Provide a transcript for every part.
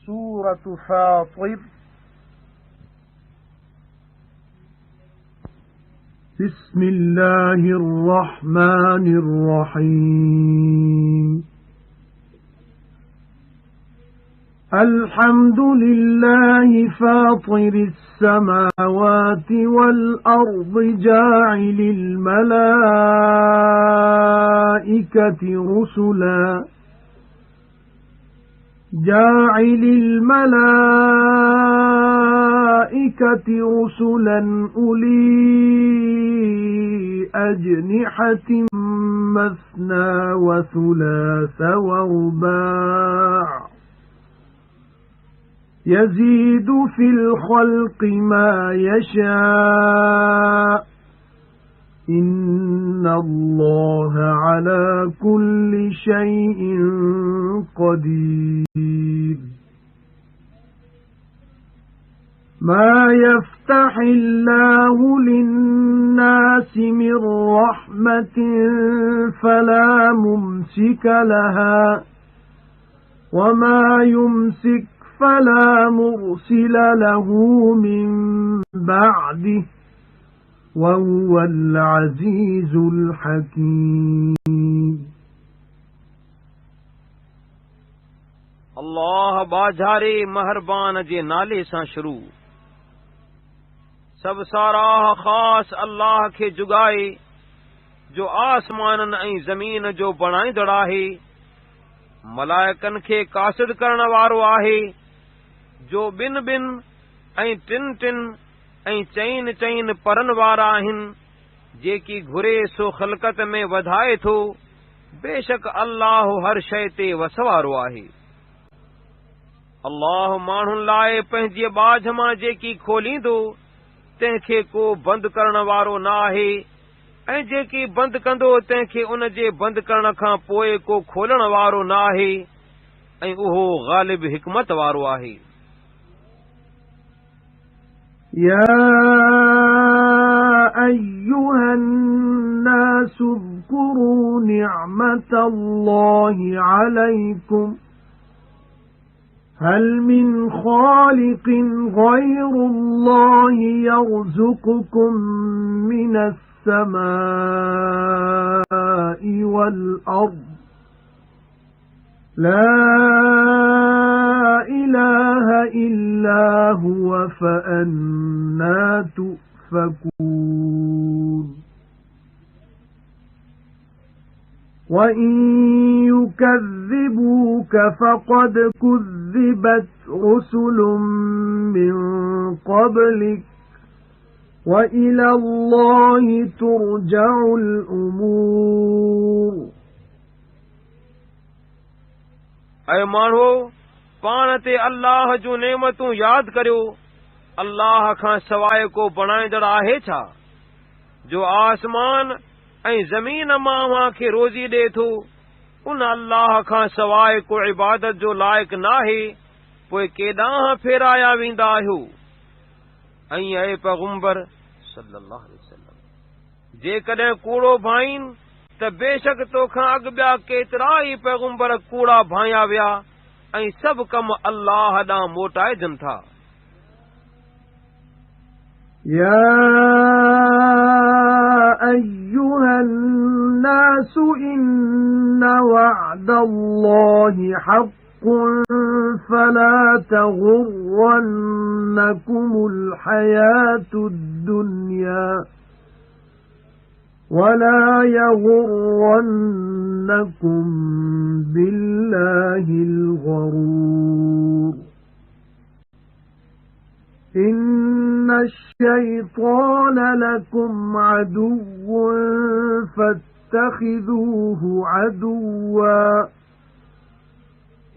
سورة فاطر. بسم الله الرحمن الرحيم. الحمد لله فاطر السماوات والأرض جاعل الملائكة رسلا أولي أجنحة مثنى وثلاث ورباع يزيد في الخلق ما يشاء إن الله على كل شيء قدير. ما يفتح الله للناس من رحمة فلا ممسك لها وما يمسك فلا مرسل له من بعده وهو العزيز الحكيم. अल्लाह बाझारे महरबान जे नाले सां शुरू। सब साराह ख़ास अल्लाह खे जुगाए जो आसमानन ऐं ज़मीन जो बणाईंदड़ आहे, मलाइकन खे कासिद करण वारो आहे, जो बिन बिन ऐं टिन टिन ऐं चइन चइन परन वारा आहिनि, जेकी घुरे सो ख़लक़त में वधाए थो। बेशक अल्लाह हर शइ ते वसवारो आहे। अल्लाह माण्हुनि लाइ पंहिंजी बाझ मां जेकी खोलींदो, तंहिंखे को बंदि करण वारो न आहे, ऐं जेकी बंदि कंदो तंहिंखे उन जे बंदि करण खां पोइ को खोलण वारो न आहे, ऐं उहो ग़ालिब हिकमत वारो आहे। يا أيها الناس اذكروا نعمة الله عليكم هل من خالق غير الله يرزقكم من السماء والأرض لا إله إلا هو فأنى تؤفكون. وإن يكذبوك فقد كذبت رسل من قبلك وإلى الله ترجع الأمور. ऐं माण्हू पाण ते अल्लाह जूं नेमतूं यादि करियो। अल्लाह खां सवाइ को बणाईंदड़ आहे छा, जो आसमान ऐं ज़मीन मां अव्हां खे रोज़ी ॾिए थो? उन अल्लाह खां सवाइ को इबादत जो लाइक़ नाहे, पोइ केॾांहुं फेराया वेंदा आहियो? ऐं ऐ पैगंबर सल्लल्लाहु अलैहि वसल्लम, जेकॾहिं कूड़ो भाईन त बेशक तोखां अॻु ॿिया केतिरा ई पैगंबर कूड़ा भाया विया, ऐं सभु कम अल्लाह ॾांहुं मोटाइजनि था। يا أيها الناس إن وعد الله حق فلا تغرنكم الحياة الدنيا ولا يغرنكم بالله الغرور. إن الشيطان لكم عدو فاتخذوه عدوا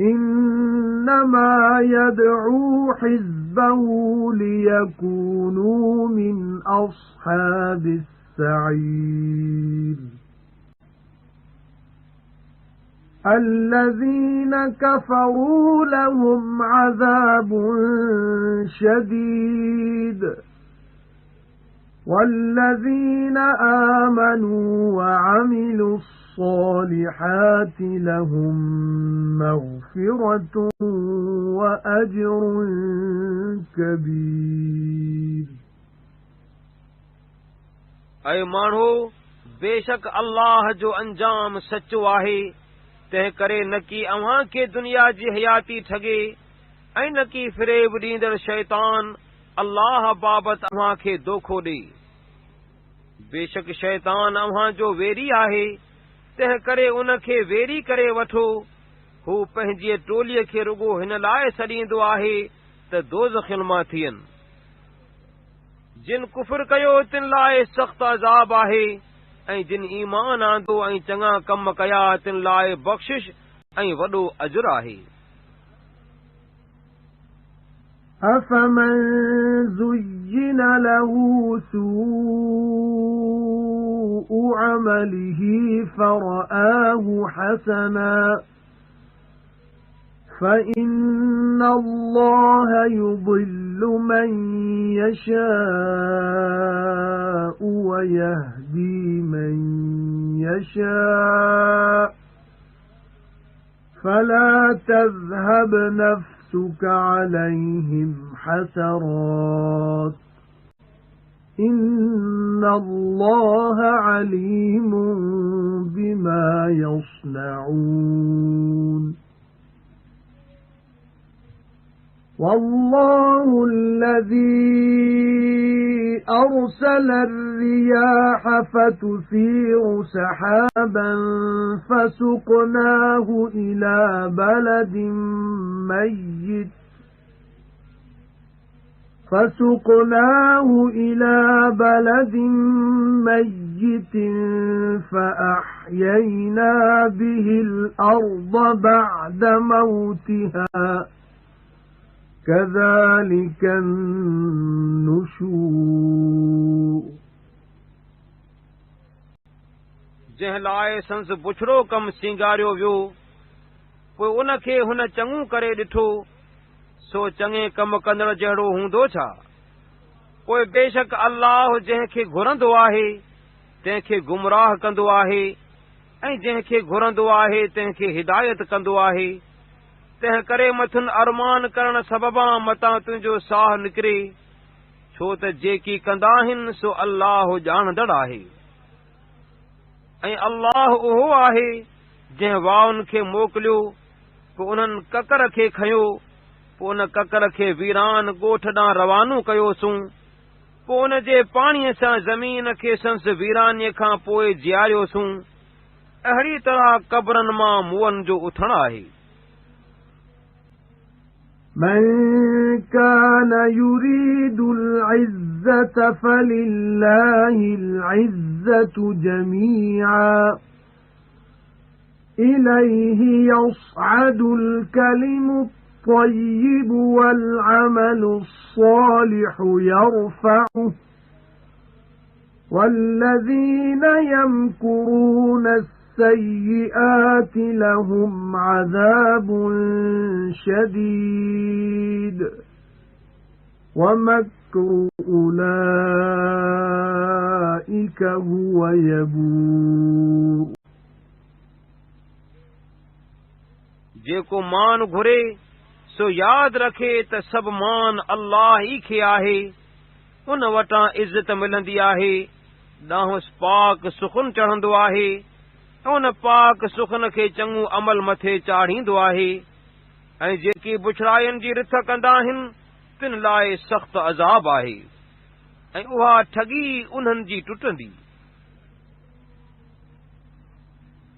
إنما يدعو حزبه ليكونوا من أصحاب السعير. الذين كفروا لهم عذاب شديد والذين آمنوا وعملوا الصالحات لهم مغفرة وأجر كبير ऐं माण्हू बेशक अल्लाह जो अंजाम सचो आहे तंहिं करे न की अव्हां खे दुनिया जी हयाती ठगे ऐं न की फ़रेब ॾींदड़ शैतान अल्लाह बाबति अव्हां खे दोखो ॾे बेशक शैतान अव्हां जो वेरी आहे तंहिं करे उन खे वेरी करे वठो हू पंहिंजी टोलीअ खे रुगो हिन लाइ सॾींदो आहे त दोज़ख़िन मां थियनि जिन कुफ़र कयो तिन लाइ सख़्त अज़ाब आहे ऐं जिन ईमान आंदो ऐं चङा कम कया तिन लाइ बख़्शिश ऐं वॾो अजुर आहे أفمن زين له سوء عمله فرآه حسنا فإن الله يضل من يشاء ويهدي من يشاء فلا تذهب نفسك عليهم حسرات إن الله عليم بما يصنعون والله الذي أرسل الرياح فتثير سحابا فسقناه إلى بلد ميت فأحيينا به الأرض بعد موتها كذلك النشور जंहिं लाइ संस बुछड़ो कम सिंगारियो वियो पोइ उन खे हुन चङो करे ॾिठो सो चङे कम कंदड़ जहिड़ो हूंदो छा पोइ बेशक अल्लाह जंहिंखे घुरंदो आहे तंहिंखे गुमराह कंदो आहे ऐं जंहिंखे घुरंदो आहे तंहिंखे हिदायत कंदो आहे तंहिं करे मथुन अरमान करण सबबा मतां तुंहिंजो साह निकिरे छो त जेकी कंदा आहिनि सो अल्लाह ॼाणंदड़ आहे ऐं अल्लाह उहो आहे जंहिं वाउनि खे मोकिलियो पोइ उन्हनि ककर खे खंयो पोइ उन ककर खे वीरान ॻोठ ॾांहुं रवानो कयोसूं पोइ उन जे पाणीअ सां ज़मीन खे संस वीरानीअ खां पोइ जीआरियोसूं अहिड़ी तरह क़बरनि मां मुअनि जो उथणु आहे من كان يريد العزة فلله العزة جميعا إليه يصعد الكلم الطيب والعمل الصالح يرفعه والذين يمكرون السيئات لهم عذاب شديد ومكر أولئك هو يبور जेको मान घुरे सो यादि रखे त सभु मान अल्लाह ई खे आहे उन वटां इज़त मिलंदी आहे ॾांहुं पाक सुखन चढ़ंदो आहे उन पाक सुखन खे चङो अमल मथे चाढ़ींदो आहे ऐं जेकी बुछड़ाइनि जी रिथ कंदा आहिनि तिन लाइ सख़्त अज़ाब आहे ऐं उहा ठगी उन्हनि जी टुटंदी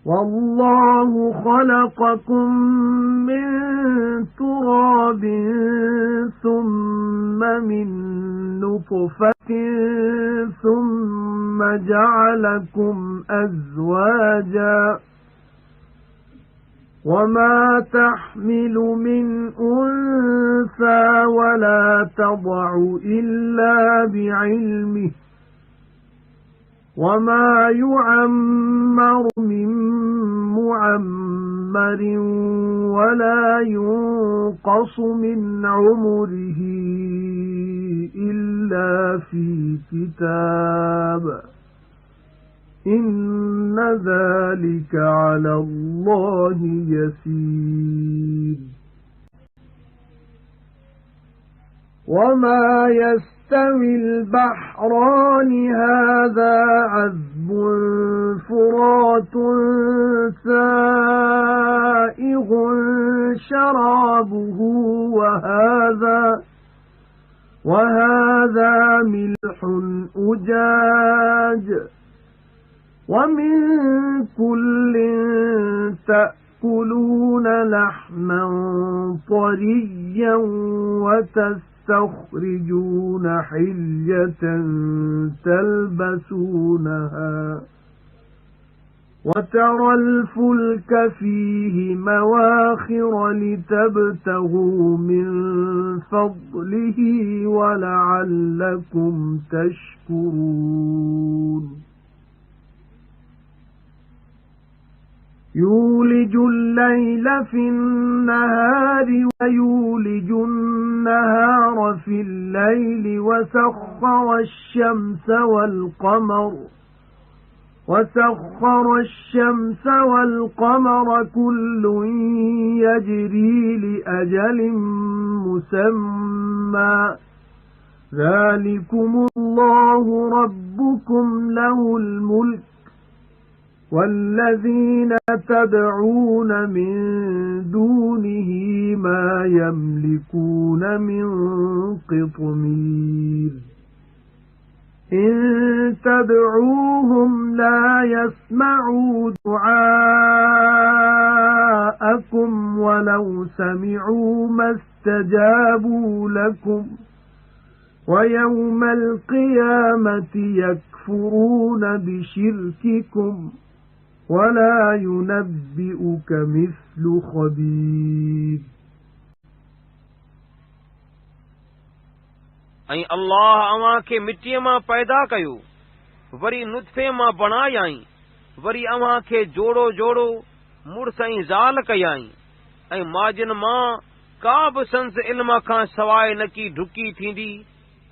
والله خلقكم من تراب ثم من نطفة ثم جعلكم أزواجا وما تحمل من أنثى ولا تضع إلا بعلمه وما يعمر من معمر ولا ينقص من عمره إلا في كتاب إن ذلك على الله يسير وما يستوي البحران هذا عذب فرات سائغ شرابه وهذا ملح أجاج ومن كل تأكلون لحما طريا وتستخرجون حلية تلبسونها وترى الفلك فيه مواخر لتبتغوا من فضله ولعلكم تشكرون يولج الليل في النهار ويولج النهار في الليل وسخر الشمس والقمر كل يجري لأجل مسمى ذلكم الله ربكم له الملك والذين تدعون من دونه ما يملكون من قطمير إن تدعوهم لا يسمعوا دعاءكم ولو سمعوا ما استجابوا لكم ويوم القيامة يكفرون بشرككم ولا ينبئك مثل خبير ऐं अल्लाह अव्हां खे मिटीअ मां पैदा कयो वरी नुत्फ़े मां बणायाई वरी अव्हां खे जोड़ो जोड़ो मुड़स ऐं ज़ाल कयाई ऐं माजिन मां का बि संस इल्म खां सवाइ न की ढुकी थींदी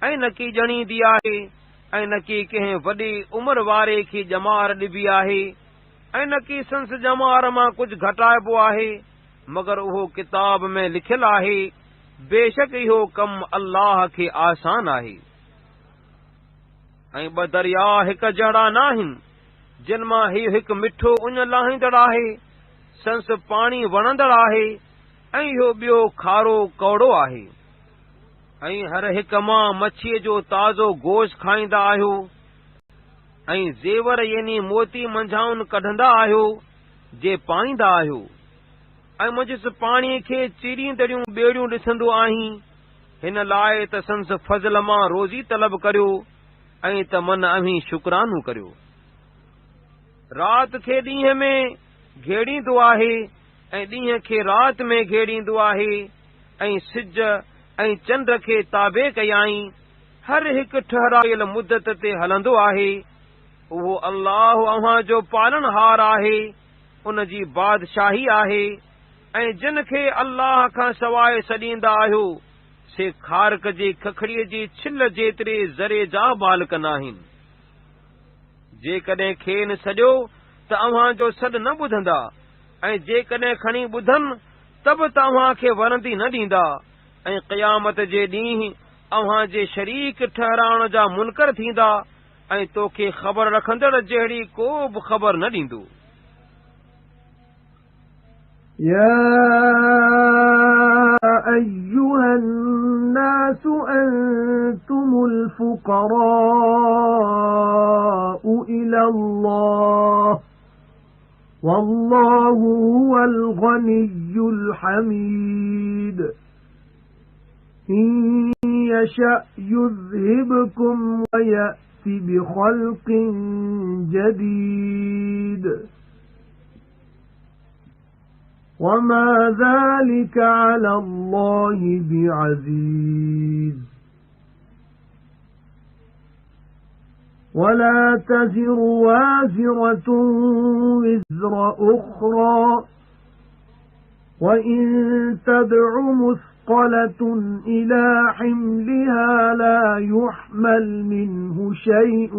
ऐं न की ॼणींदी आहे ऐं न की कंहिं वॾे उमिरि वारे खे ॼमार ॾिबी आहे ऐं न की संस ॼमार मां कुझु घटाइबो आहे मगर उहो किताब में लिखियलु आहे बेशक इहो कमु अल्लाह खे आसान आहे ऐं ॿ दरिया हिक जहिड़ा न आहिनि जिन मां हीउ हिकु मिठो उञ लाहींदड़ आहे संस पाणी वणंदड़ आहे ऐं इहो ॿियो खारो कौड़ो आहे ऐं हर हिक मां मच्छीअ जो ताज़ो गोश्त खाईंदा आहियो ऐं ज़ेवर यानी मोती मंझाउनि कढंदा आहियो जे पाईंदा आहियो ऐं मुंहिंजिस पाणीअ खे चीरींदड़ियूं ॿेड़ियूं ॾिसंदो आहीं हिन लाइ त संस फज़ल मां रोज़ी तलब करियो ऐं त मन अहीं शुक्रानो करियो राति खे ॾींहं में घेड़ींदो आहे ऐं ॾींहं खे राति में घेड़ींदो आहे ऐं सिज ऐं चंड खे ताबे कयाई हर हिकु ठहरायल मुदत ते हलंदो आहे उहो अल्लाह अव्हां जो पालनहार आहे उन जी बादशाही आहे ऐं जिन खे अल्लाह खां सवाइ सॾींदा आहियो से खारक जी खखड़ीअ जी छिल जेतिरे ज़रे जा मालिक नाहिनि जेकॾहिं खेनि सॼो त अव्हां जो सॾु न ॿुधंदा ऐं जेकॾहिं खणी ॿुधनि त बि तव्हां खे वरंदी न ॾींदा ऐं क़यामत जे ॾींहुं अव्हां जे शरीक ठहराइण जा मुनकर थींदा ऐं तोखे ख़बर रखंदड़ जहिड़ी को बि ख़बर न ॾींदो يا أيها الناس أنتم الفقراء إلى الله والله هو الغني الحميد إن يشأ يذهبكم ويأتي بخلق جديد وما ذلك على الله بعزيز ولا تزر وازرة وزر أخرى وإن تدع مثقلة إلى حملها لا يحمل منه شيء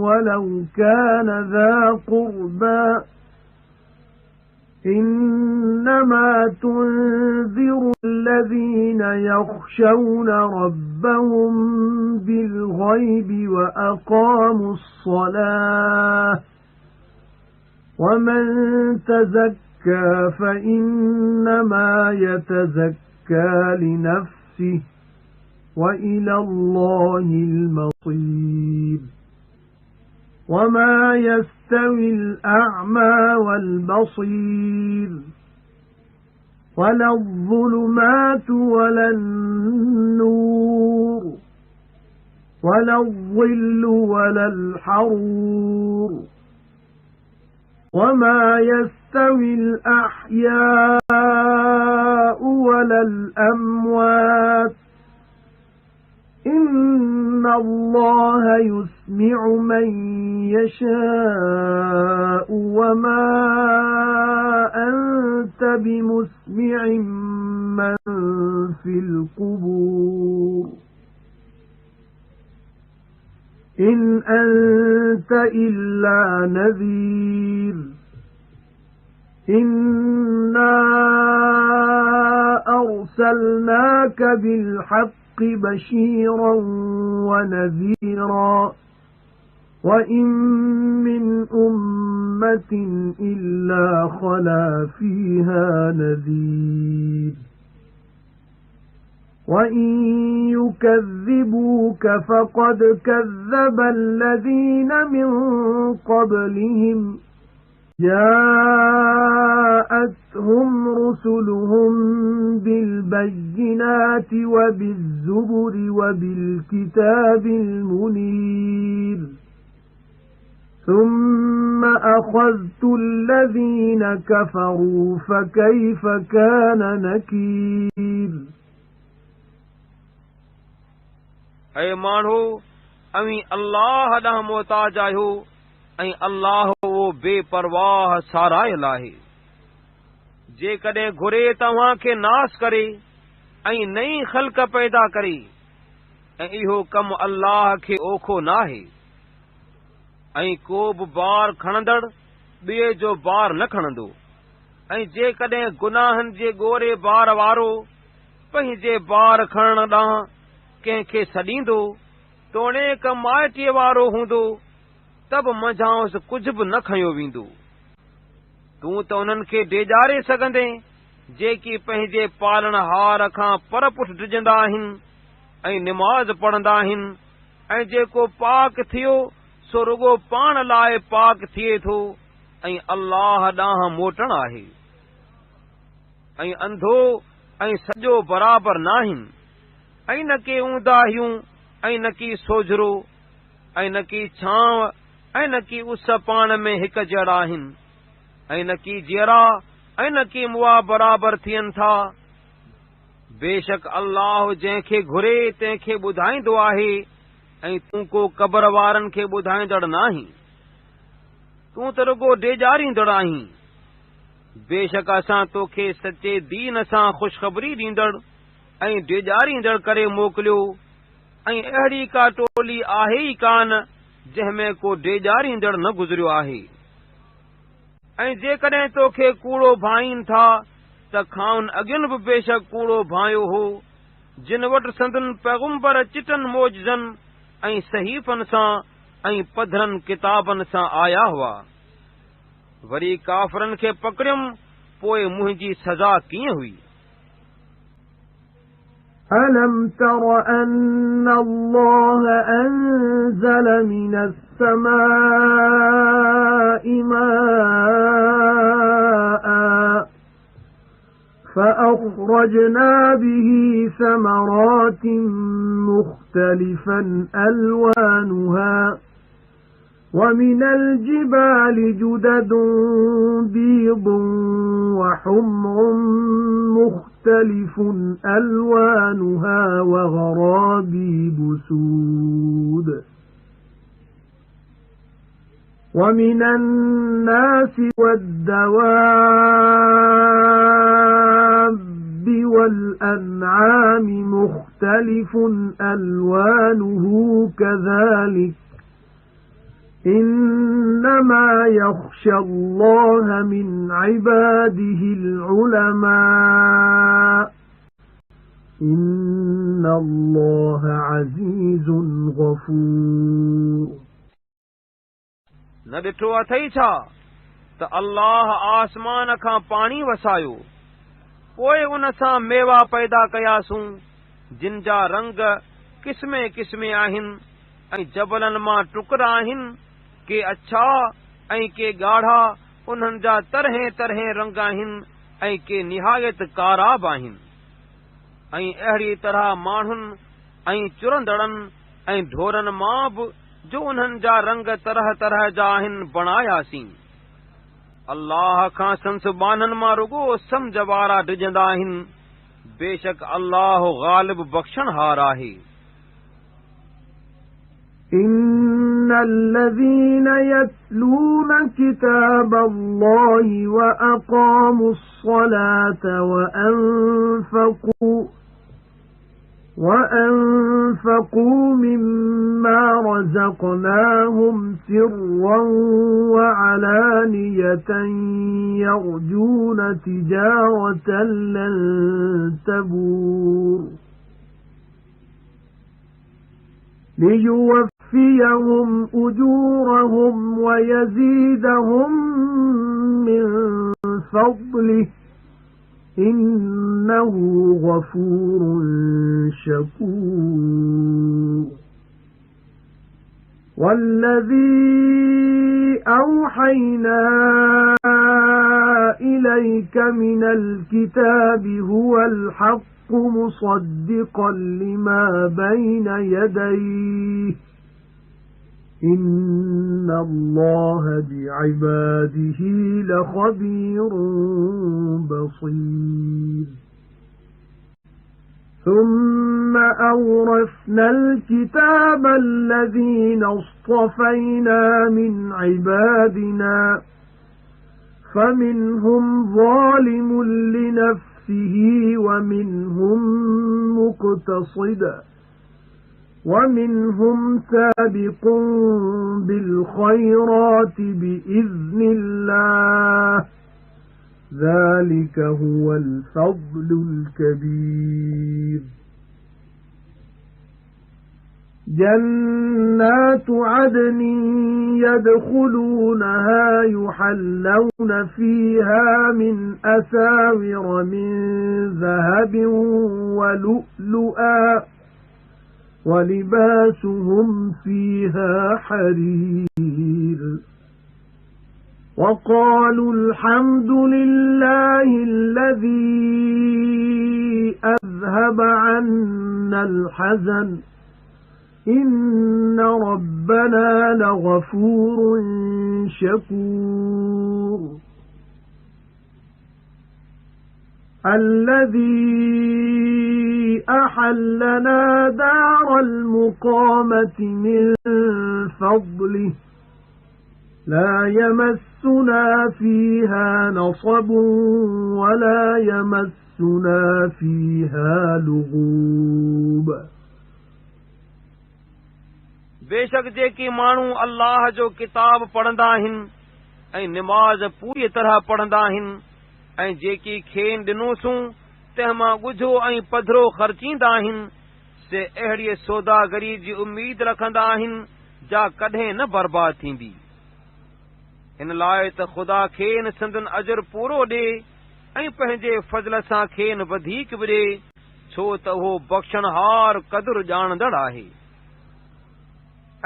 ولو كان ذا قربى إنما تنذر الذين الَّذِينَ يَخْشَوْنَ رَبَّهُم بِالْغَيْبِ وَأَقَامُوا الصَّلَاةَ وَمَن تَزَكَّى فَإِنَّمَا يَتَزَكَّى لِنَفْسِهِ وَإِلَى اللَّهِ الْمَصِيرُ وَمَا يَسْتَوِي الْأَعْمَى وَالْبَصِيرُ وَلَا الظُّلُمَاتُ وَلَا النُّورُ وَلَا الظِّلُّ وَلَا الْحَرُورُ وَمَا يَسْتَوِي الْأَحْيَاءُ وَلَا الْأَمْوَاتُ إِنَّ اللَّهَ يُسْمِعُ مَن يَشَاءُ وَمَا أَنتَ بِمُسْمِعٍ مَّن فِي الْقُبُورِ إِنْ أَنتَ إِلَّا نَذِيرٌ إِنَّا أَرْسَلْنَاكَ بِالْحَقِّ بَشِيرًا وَنَذِيرًا وَإِن مِّنْ أُمَّةٍ إِلَّا خَلَا فِيهَا نَذِيرٌ وَإِن يُكَذِّبُوكَ فَقَدْ كَذَّبَ الَّذِينَ مِن قَبْلِهِمْ جاءتهم رسلهم بالبينات وبالزبر وبالكتاب المنير ثم أخذت الذين كفروا فكيف كان نكير اے مانو اویں اللہ ॾांहुं मोहताज आहियो ऐं अल्लाह वो बेपरवाह सारायल आहे जेकॾहिं घुरे तव्हां खे नास करे ऐं नई ख़ल्क़ पैदा करे ऐं इहो कमु अल्लाह खे ओखो नाहे ऐं को बि बार खणंदड़ ॿिए जो बार न खणंदो ऐं जेकॾहिं गुनाहनि जे ॻोरे बार वारो पंहिंजे बार खणण ॾांहुं कंहिंखे सॾींदो तोणे क माइटीअ वारो हूंदो त बि मंझांउसि कुझु बि न खंयो वेंदो तूं त उन्हनि खे डेॼारे सघंदे जेकी पंहिंजे पालणहार खां परपुठ डिॼंदा आहिनि ऐं निमाज़ पढ़ंदा आहिनि ऐं जेको पाक थियो सो रुगो पाण लाइ पाक थिए थो ऐं अल्लाह ॾांहुं मोटण आहे ऐं अंधो ऐं सॼो बराबरि नाहिनि ऐं न के ऊंदाहियूं ऐं न की सोझरो ऐं न की छांव ऐं न की उस पाण में हिक जहिड़ा आहिनि ऐं न की जहिड़ा ऐं न की मुआ बराबरि थियनि था बेशक अल्लाह जंहिंखे घुरे तंहिंखे ॿुधाईंदो आहे ऐं तूं को क़बर वारनि खे ॿुधाईंदड़ नाहीं तूं त रुगो डेॼारींदड़ आहीं बेशक असां तोखे सचे दीन सां ख़ुशख़बरी ॾींदड़ ऐं डेॼारींदड़ करे मोकिलियो ऐं अहिड़ी का टोली आहे ई कान जंहिंमें को डेॼारींदड़ न गुज़रियो आहे ऐं जेकॾहिं तोखे कूड़ो भाईनि था त खाउनि अॻियुनि बि बेशक कूड़ो भायो हो जिन वटि संदन पैगुंबर चिटनि मोजज़नि ऐं सहीफ़नि सां ऐं पधरनि किताबनि सां आया हुआ वरी काफ़रनि खे पकड़ियुमि पोइ मुंहिंजी सज़ा कीअं हुई أَلَمْ تَرَ أَنَّ اللَّهَ أَنزَلَ مِنَ السَّمَاءِ مَاءً فَأَخْرَجْنَا بِهِ ثَمَرَاتٍ مُخْتَلِفًا أَلْوَانُهَا وَمِنَ الْجِبَالِ جُدَدٌ بِيضٌ وَحُمْرٌ مُخْتَلِفٌ أَلْوَانُهَا وَغَرَابِيبُ سُودٌ وَمِنَ النَّاسِ وَالدَّوَابِّ وَالْأَنْعَامِ مُخْتَلِفٌ أَلْوَانُهُ كَذَلِكَ إِنَّمَا يَخْشَى اللَّهَ مِنْ عِبَادِهِ الْعُلَمَاءُ إِنَّ اللَّهَ عَزِيزٌ غَفُورٌ न ॾिठो अथई छा त अल्लाह आसमान खां पाणी वसायो, पोइ उन सां मेवा पैदा कयासूं जिन जा रंग किस्मे किस्मे आहिनि, ऐं जबलनि मां टुकड़ा आहिनि, के अछा ऐं के ॻाढ़ा, उन्हनि जा तरह तरह रंग आहिनि, ऐं के निहायत काराब आहिनि। ऐं अहिड़ी तरह माण्हुनि ऐं चुरंदड़नि ऐं ढोरनि मां बि जो उन्हनि जा रंग तरह तरह जा आहिनि बणायासीं। अल्लाह खां संसबाननि मां रुगो सम्झ वारा डिॼंदा आहिनि, बेशक अल्लाह गालिब बख़्शणहार आहे। إِنَّ الَّذِينَ يَتْلُونَ كِتَابَ اللَّهِ وَأَقَامُوا الصَّلَاةَ وَأَنفَقُوا مِمَّا رَزَقْنَاهُمْ سِرًّا وَعَلَانِيَةً يَرْجُونَ تِجَارَةً لَّن تَبُورَ لِيُوَفِّيَهُمْ أُجُورَهُمْ وَيَزِيدَهُم مِّن فَضْلِهِ إِنَّهُ غَفُورٌ شَكُورٌ وَالَّذِي أَوْحَيْنَا إِلَيْكَ مِنَ الْكِتَابِ هُوَ الْحَقُّ مُصَدِّقًا لِمَا بَيْنَ يَدَيْهِ إِنَّ اللَّهَ بِعِبَادِهِ لَخَبِيرٌ بَصِيرٌ ثُمَّ أَوْرَثْنَا الْكِتَابَ الَّذِينَ اصْطَفَيْنَا مِنْ عِبَادِنَا فَمِنْهُمْ ظَالِمٌ لِنَفْسِهِ وَمِنْهُمْ مُقْتَصِدٌ وَمِنْهُمْ سَابِقٌ بِالْخَيْرَاتِ بِإِذْنِ اللَّهِ ذَلِكَ هُوَ الْفَضْلُ الْكَبِيرُ جَنَّاتُ عَدْنٍ يَدْخُلُونَهَا يُحَلَّوْنَ فِيهَا مِنْ أَسَاوِرَ مِنْ ذَهَبٍ وَلُؤْلُؤًا وَلِبَاسُهُمْ فِيهَا حَرِيرٌ وَقَالُوا الْحَمْدُ لِلَّهِ الَّذِي أَذْهَبَ عَنَّا الْحَزَنَ إِنَّ رَبَّنَا لَغَفُورٌ شَكُورٌ الَّذِي أَحَلَّنَا دَارَ الْمُقَامَةِ مِنْ فَضْلِهِ لَا يَمَسُّنَا فِيهَا نَصَبٌ وَلَا يَمَسُّنَا فِيهَا لُغُوبٌ बेशक जेकी माण्हू अल्लाह जो किताब पढ़ंदा आहिनि ऐं निमाज़ पूरी तरह पढ़ंदा आहिनि ऐं जेकी खेनि ॾिनोसूं तंहिंमां ॻुझो ऐं पधरो ख़र्चींदा आहिनि से अहिड़ी सौदागरी जी उम्मीद रखंदा आहिनि जा कॾहिं न बर्बाद थींदी। इन लाइ त ख़ुदा खेनि संदन अजर पूरो ॾे ऐं पंहिंजे फज़ल सां खेनि वधीक बि ॾे, छो त उहो बख़्शणहार क़दुरु ॼाणंदड़ आहे।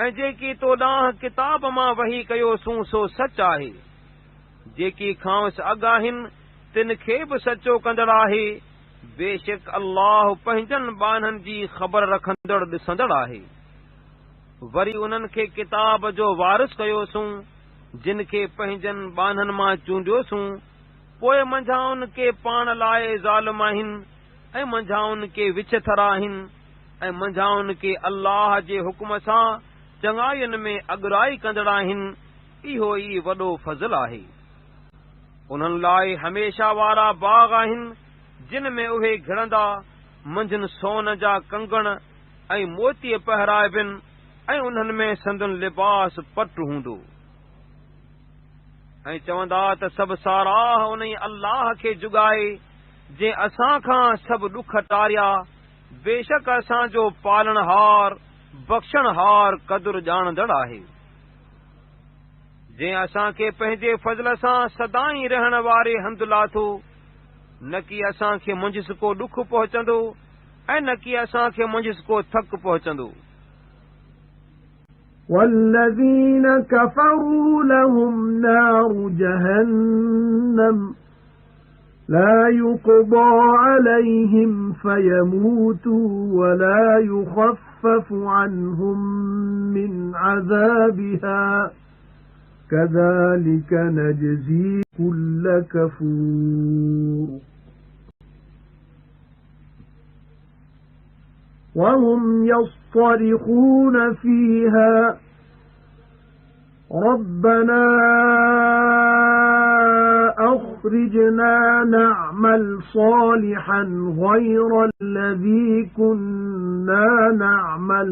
ऐं जेकी तो ॾांहुं किताब मां वही कयोसूं सो सच आहे, जेकी खांसि अॻु आहिनि तिन खे बि सचो कंदड़ आहे। बेशक अल्लाह पंहिंजनि बाननि जी ख़बर रखंदड़ ॾिसंदड़ आहे। वरी उन्हनि खे किताब जो वारिस कयोसूं जिन खे पंहिंजनि बाननि मां चूंडियोसूं, पोइ मंझाउनि के पाण लाइ ज़ालिम आहिनि ऐं मंझाउनि के विचथर आहिनि ऐं मंझाउनि के अल्लाह जे हुकुम सां चङाइयुनि में अॻुराई कंदड़ आहिनि। इहो ई वॾो फज़ल आहे। उन्हनि लाइ हमेशा वारा बाग़ आहिनि जिन में उहे घिड़ंदा, मंझंदि सोन जा कंगण ऐं मोतीअ पहिराइबनि ऐं उन्हनि में संदन लिबास पटु हूंदो। ऐं चवंदा त सभु साराह उन अल्लाह खे जुगाए जंहिं असां खां सभु ॾुख टारिया बेशक असांजो पालनहार बख़्शणहार क़दुर ॼाणंदड़ आहे। जंहिं असांखे पंहिंजे फज़ल सां सदाईं रहण वारे हंधु लाथो, न कि असांखे मुंझिस को ॾुख पहुचंदो ऐं न कि असांखे मुंझिस को थक पहुचंदो। والذين كفروا لهم نار جهنم لا يقضى عليهم فيموتوا ولا يخفف عنهم من عذابها كذلك نجزي كل كفور وهم يصطرخون فيها ربنا أخرجنا نعمل صالحا غير الذي كنا نعمل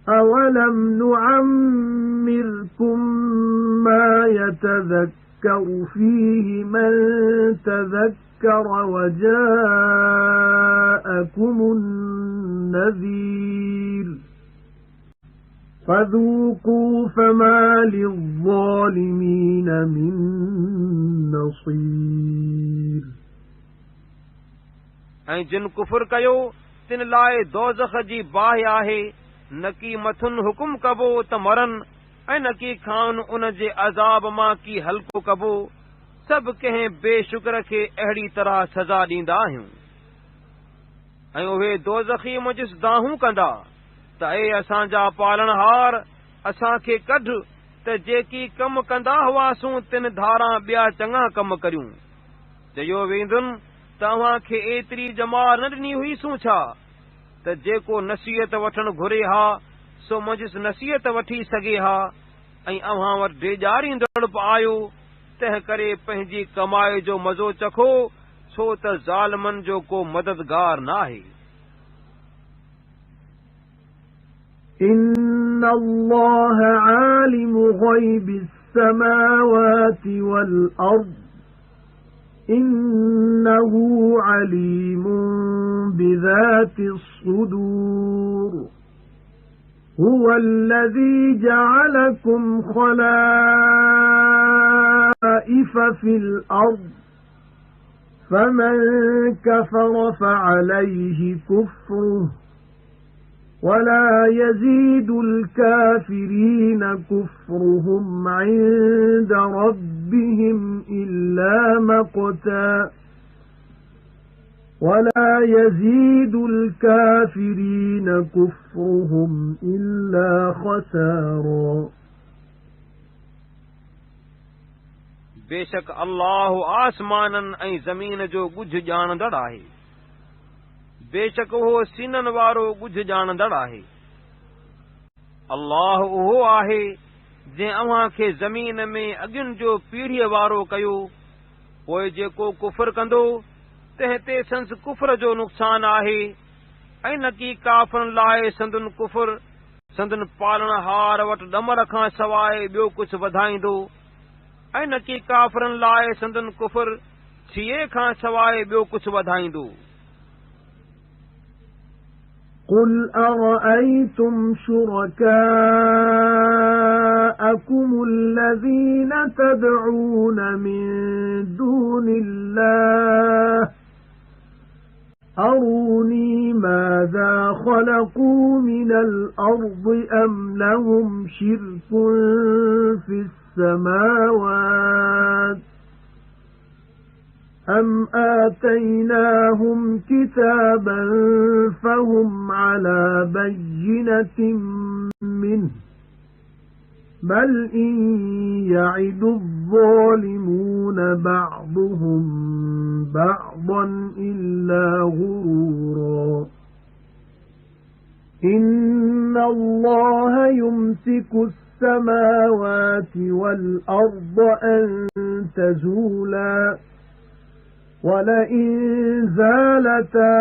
أولم نعمركم ما يتذكر فيه من تذكر وجاءكم النذير فذوقوا فما للظالمين من نصير ऐं जिन कुफर कयो तिन लाइ दोज़ख जी बाहि आहे, न कि मथुन हुकुम कबो त मरन ऐं न कि खान उन जे अज़ाब मां की हल्को कबो। सभु कंहिं बेशुक्र खे अहिड़ी तरह सज़ा ॾींदा आहियूं ऐं उहे दोज़खी मुंझिस दाहूं कंदा त ए असांजा पालनहार असांखे कढ त जेकी कम कंदा हुआसूं तिन धारां ॿिया चङा कम करियूं। चयो वेंदुनि तव्हांखे एतिरी जमार न ॾिनी हुईसूं छा त जेको नसीहत वठण घुरे हा सो मुंझिस नसीहत वठी सघे हा ऐं अव्हां वटि ढेजारींदड़ बि आयो, तंहिं करे पंहिंजी कमाई जो मज़ो चखो, छो त ज़ालिमनि जो को मददगार नाहे। إن الله عالم غيب السماوات والأرض إنه عليم بذات الصدور هو الذي جعلكم خلائف في الأرض فمن كفر فعليه كفره ولا يزيد الكافرين كفرهم عند ربهم إلا مقتا ولا يزيد الكافرين كفرهم إلا خسارا बेशक अल्लाह आसमाननि ऐं ज़मीन जो ॻुझ ॼाणंदड़ आहे। बेशक उहो सीननि वारो ॻुझ ॼाणंदड़ आहे। अल्लाह उहो आहे जंहिं अव्हां खे ज़मीन में अॻियुनि जो पीढ़ीअ वारो कयो, पोइ जेको कुफर कंदो तंहिं ते संस कुफर जो नुक़सान आहे ऐं न कि काफ़रनि लाइ संदन कुफर संदन पालनहार वटि ॾमर खां सवाइ ॿियो कुझु वधाईंदो ऐं न कि काफ़रनि लाइ संदन कुफर छिए खां सवाइ ॿियो कुझु वधाईंदो। قل أرأيتم شركاءكم الذين تدعون من دون الله أروني ماذا خلقوا من الأرض أم لهم شرك في السماوات أم آتيناهم كتابا فهم على بينة منه بل إن يعد الظالمون بعضهم بعضا إلا غرورا إن الله يمسك السماوات والأرض أن تزولا وَلَئِن زَالَتَا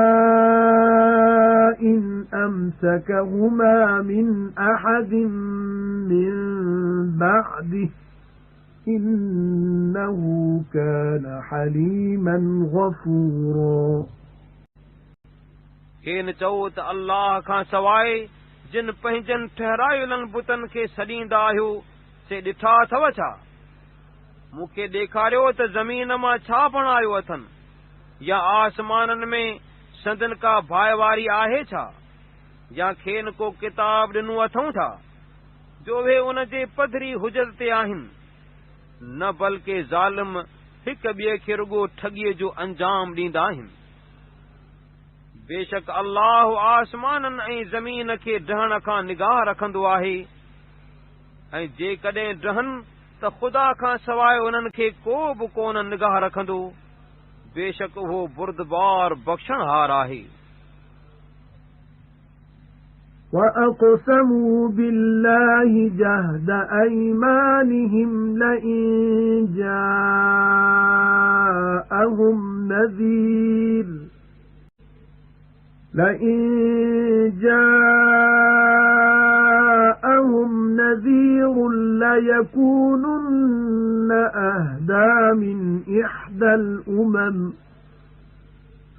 إِنْ أَمْسَكَهُمَا مِنْ أَحَدٍ مِنْ بَعْدِهِ إِنَّهُ كَانَ حَلِيمًا غَفُورًا खेन चओ त अल्लाह खां सवाइ जिन पंहिंजनि ठहरायुलनि बुतनि खे सॾींदा आहियो से ॾिठा अथव छा? मूंखे ॾेखारियो त ज़मीन मां छा बणायो अथनि, या आसमाननि में संदन का भाइवारी आहे छा, या खेन को किताब ॾिनो अथऊं छा जो उहे उन जे पधरी हुजत ते आहिनि? न बल्कि ज़ालिम हिक ॿिए खे रुॻो ठॻीअ जो अंजाम ॾींदा आहिनि। बेशक अल्लाह आसमाननि ऐं ज़मीन खे ढहण खां निगाह रखंदो आहे, ऐं जेकॾहिं ढहनि त ख़ुदा खां सवाइ उन्हनि खे को बि कोन निगाह रखंदो। बेशक उहो बुरदबार बख़्शणहार आहे। وَأَقْسَمُوا بِاللَّهِ جَهْدَ أَيْمَانِهِمْ لَئِن جَاءَهُمْ نَذِيرٌ لَيَكُونُنَّ أَهْدَى مِنْ إِحْدَى الْأُمَمِ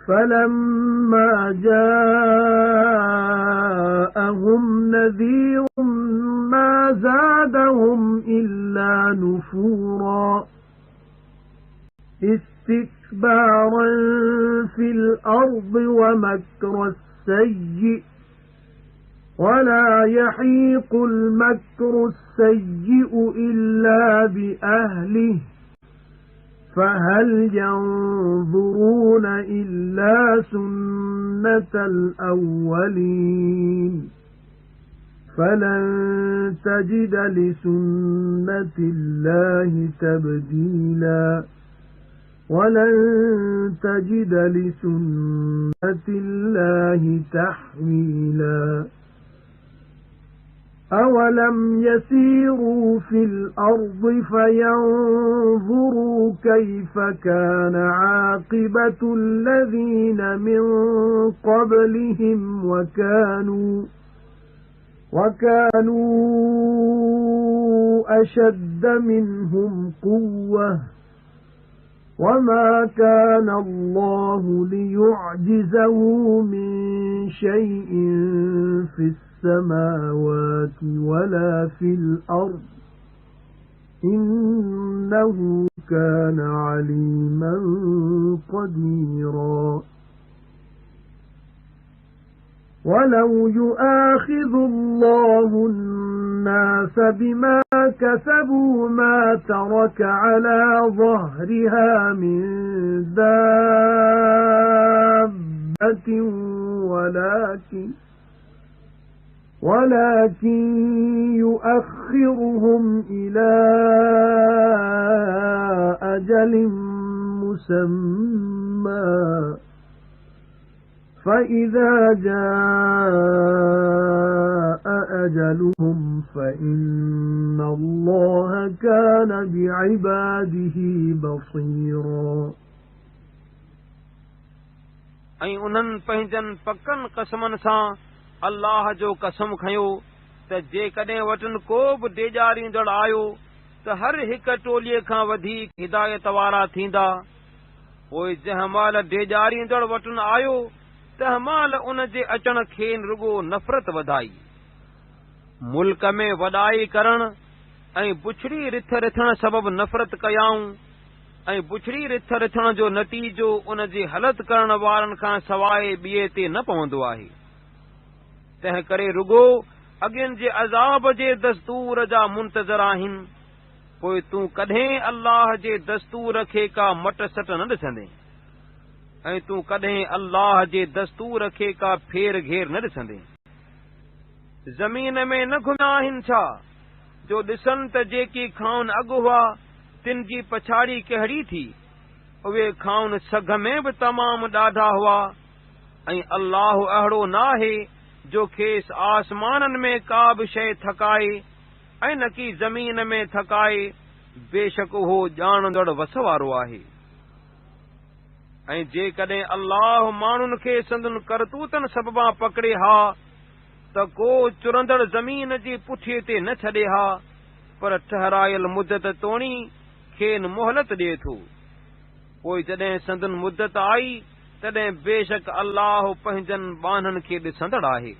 فَلَمَّا جَاءَهُمْ نَذِيرٌ مَا زَادَهُمْ إِلَّا نُفُورًا اسْتِكْبَارًا فِي الْأَرْضِ وَمَكْرَ السَّيِّئِ وَلَا يَحِيقُ الْمَكْرُ السَّيِّئُ إِلَّا بِأَهْلِهِ فَهَلْ يَنظُرُونَ إِلَّا سُنَّةَ الْأَوَّلِينَ فَلَن تَجِدَ لِسُنَّةِ اللَّهِ تَبْدِيلًا وَلَن تَجِدَ لِسُنَّةِ اللَّهِ تَحْوِيلًا أَوَلَمْ يَسِيرُوا فِي الْأَرْضِ فَيَنظُرُوا كَيْفَ كَانَ عَاقِبَةُ الَّذِينَ مِنْ قَبْلِهِمْ وَكَانُوا أَشَدَّ مِنْهُمْ قُوَّةً وَمَا كَانَ اللَّهُ لِيُعْجِزَهُ مِنْ شَيْءٍ فِي السَّمَاوَاتِ وَلَا فِي الْأَرْضِ إِنَّهُ كَانَ عَلِيمًا قَدِيرًا وَلَوْ يُؤَاخِذُ اللَّهُ النَّاسَ بِمَا كَسَبُوا مَا تَرَكَ عَلَى ظَهْرِهَا مِنْ دَابَّةٍ ولكن يؤخرهم إلى أجل مسمى فإذا جاء أجلهم فإن الله كان بعباده بصيرا ऐं उन्हनि पंहिंजनि पकनि कसमनि सां अल्लाह जो कसम खयो त जेकॾहिं वटनि को बि डेॼारींदड़ आयो त हर हिक टोलीअ खां वधीक हिदायत वारा थींदा। पोइ जंहिं महिल डेॼारींदड़ वटनि आयो तंहिं महिल उन जे अचण खेनि रुॻो नफ़रत वधाई। मुल्क में वॾाई करण ऐं बुछड़ी रिथ रिथण सबबि नफ़रत कयाऊं, ऐं बुछड़ी रिथ रिथण जो नतीजो उन जी हलत करण वारनि खां सवाइ ॿिए ते न पवंदो आहे। तंहिं करे रुॻो अॻियनि जे अज़ाब जे दस्तूर जा मुंतज़र आहिनि। पोइ तूं कॾहिं अल्लाह जे दस्तूर खे का मट सट न ॾिसंदे, ऐं तूं कॾहिं अल्लाह जे दस्तूर खे का फेर घेर न ॾिसंदे। ज़मीन में न घुमिया आहिनि छा जो ॾिसनि त जेकी खाउन अॻु हुआ तिन जी पछाड़ी कहिड़ी थी? उहे खाउन सघ में बि तमामु ॾाढा हुआ। ऐं अल्लाह अहिड़ो नाहे जो खेसि आसमाननि में का बि शइ थकाए ऐं न की ज़मीन में थकाए। बेशक उहो ॼाणंदड़ वस वारो आहे। ऐं जेकॾहिं अल्लाह माण्हुनि खे संदन करतूतनि सबबा पकड़े हा त को चुरंदड़ ज़मीन जी पुठीअ ते न छॾे हा, पर ठहरायल मुदत तोणी खेनि मोहलत ॾिए थो। पोइ जॾहिं संदन मुदत आई तॾहिं बेशक अल्लाह पंहिंजनि बाननि खे ॾिसंदड़ आहे।